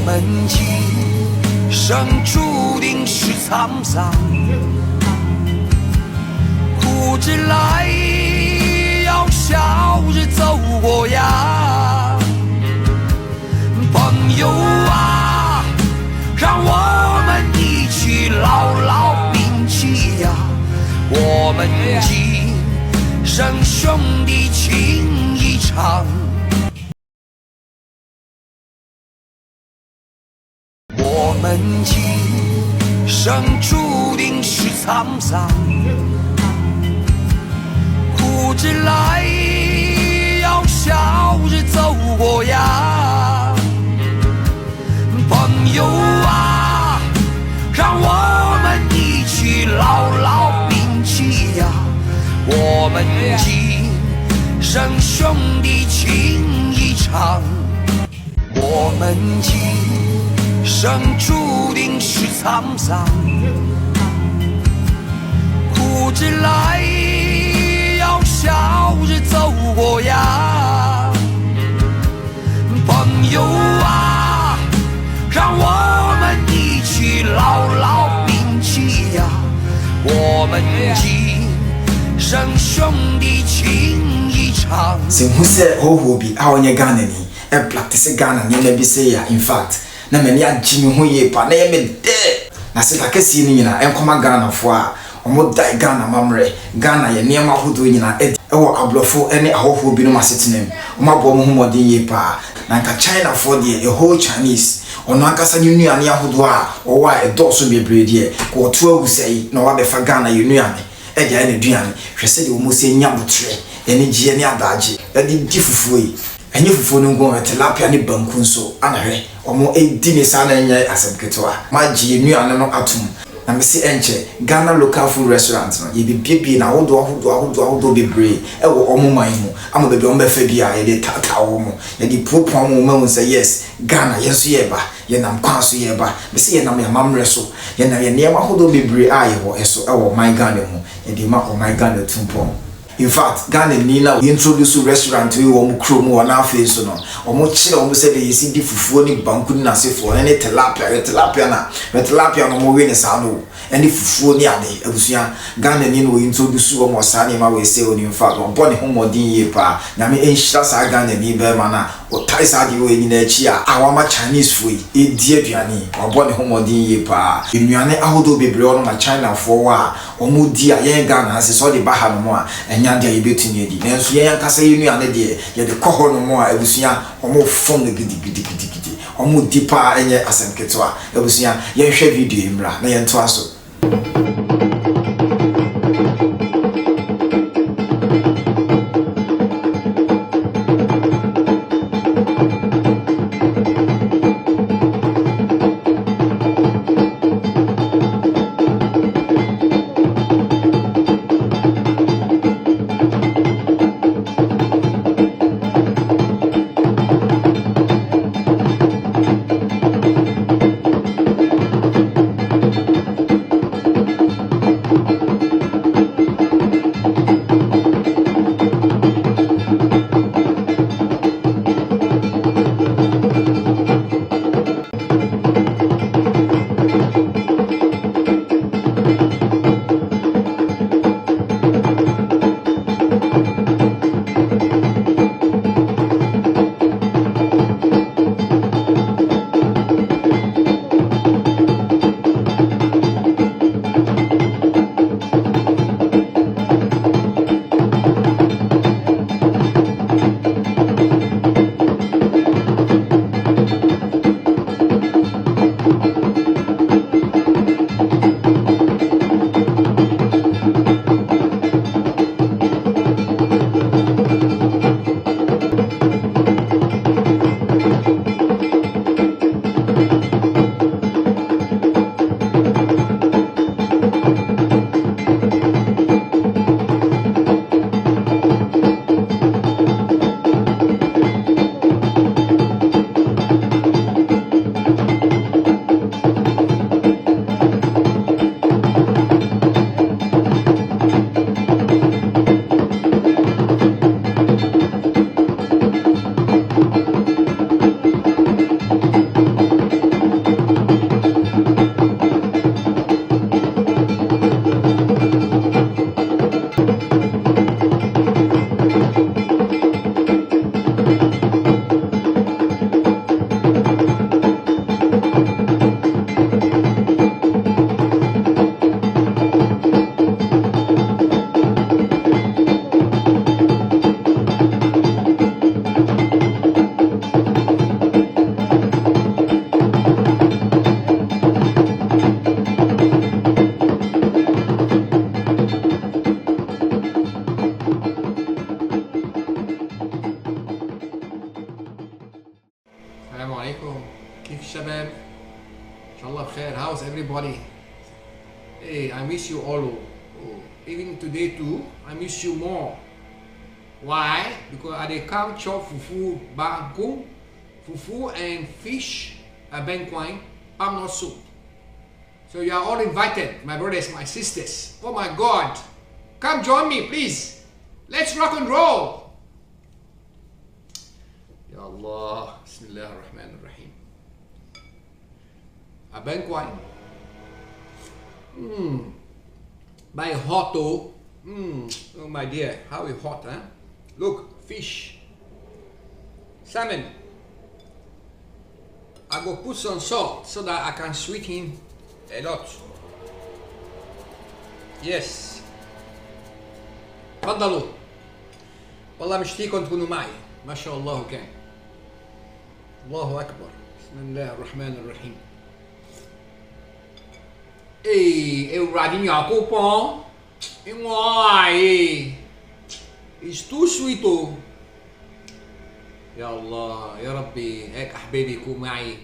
们今生注定是沧桑，苦之来要笑着走过呀，朋友啊，让我们一起牢牢铭记呀，我们今生兄弟情一场。我们今生注定是沧桑，苦之来要笑着走过呀，朋友啊，让我们一起牢牢铭记呀，我们今生兄弟情一场。我们今生注定是沧桑，苦之来要笑着走过呀，朋友啊，让我们一起牢牢铭记呀，我们今生兄弟情一场。Se hu se hoho bi a onye Ghana ni e practice Ghana ni na bi say ya in fact na mani agimi ho ye pa na ye me de na se ka kesi ni nyina enkoma Ghana fo a omo dai Ghana mamre Ghana ye niam ahodo nyina e wo ablofo ene ahoho bi no masetenem omo abo mo homodin ye pa na nka China fo de a whole Chinese ono akasa ni nuane ahodo a o wa e doso bebre de ko to agusai na wa be fa Ghana ye nuane e dia ne duane hwese de omo se nya botre ene gie ne adaje e di fufu yi enye fufu no ngon tilapia ne banku nso anahwe omo edi ne sa na nya asabketo a magie nuane no atum na me se enche Ghana local food restaurant no ye bibie na ahodo bebre e wo omo man mu ama bebe omo befa bia ye de tata wo mu ye di popon mo ma say yes Ghana yeso ye ba ye nam kwaso ye ba me se ye nam ya mamre so ye na ye ne ahodo bebre a ye wo eso e wo man Ghana mu ye di ma o man Ghana tumpon. In fact, Ghana Nina introduce restaurant we won chrome or na face no. Omo chile omo say dey see di fufuo ni banku na sefo ene tilapia no mo we ne sa no. Ene fufuo ni ade abusua Ghana Nina we introduce omo sa ni ma we say on in fact on bone homodin ye pa na me enhira sa Ghana ni be ma na o tai sa di we ni na chi a awama Chinese food e die aduane on bone homodin ye pa. Enuane ahodo bebre on ma China for wa omo di a ye Ghana se so de baha no mo a nyande ye betumi edi nanso ye yankasa ye nuane de ye de koho no mo a ebusua omo fom no gidi omo dipa enye asemketo a ebusua ye hwe video imra na ye nto aso. كيف الشباب؟ إن شاء الله بخير. How's everybody? Hey, I miss you all. Even today too, I miss you more. Why? Because I dey come chop fufu, bangkong, fufu and fish, bangkwang, palm nut soup. So you are all invited, my brothers, my sisters. Oh my God, come join me, please. Let's rock and roll. Ya Allah, Bismillahirrahmanirrahim. Bangkwang. By hot though. Oh my dear, how is hot, huh? Look, fish, salmon. I go put some salt so that I can sweeten a lot. Yes. تفضلوا. والله مشتيكم تكونوا معي. ما شاء الله كان. الله أكبر. بسم الله الرحمن الرحيم. Radinho Cupom. Why? It's too sweet. يا الله يا ربي هيك أحبابي يكونوا معي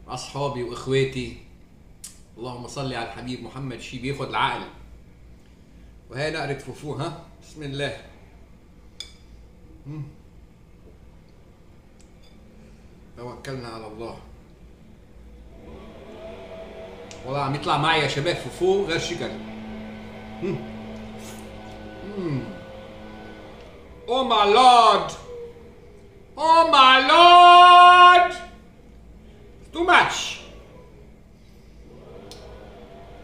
أصحابي وإخواتي. اللهم صل على الحبيب محمد. شي بياخد العقل. وهي نقرة فوفو. ها بسم الله. توكلنا على الله. والله عم يطلع معي يا شباب فوفو غير شكل. Oh my Lord! Oh my Lord! Too much.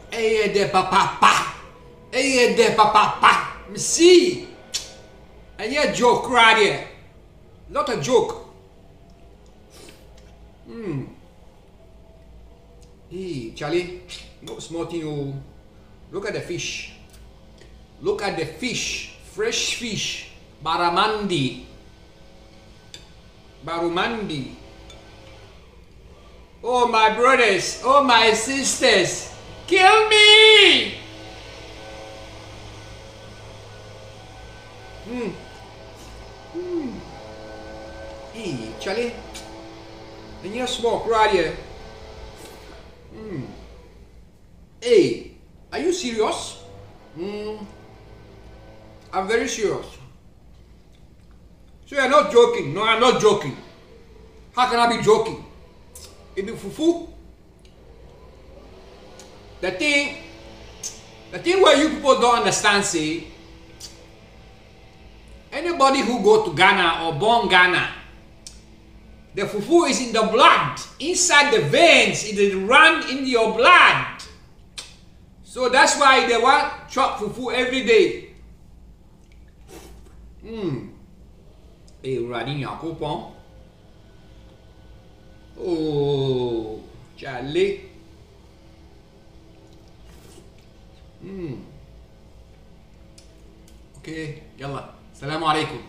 Hey de papa. Hey de papa. See? And you're a joke right here. Not a joke. Hey, Charlie. No smarting you. Look at the fish. Look at the fish. Fresh fish. Barramundi. Oh my brothers, oh my sisters, kill me! Hey, Charlie, and you smoke right here. Hey, are you serious? I'm very serious. So you're not joking? No, I'm not joking. How can I be joking? It be fufu. The thing where you people don't understand, say, anybody who go to Ghana or born Ghana, the fufu is in the blood, inside the veins, it run in your blood. So that's why they want chop fufu every day. Radinho Cupom. Oh, Charlie. Okay, يلا. السلام عليكم.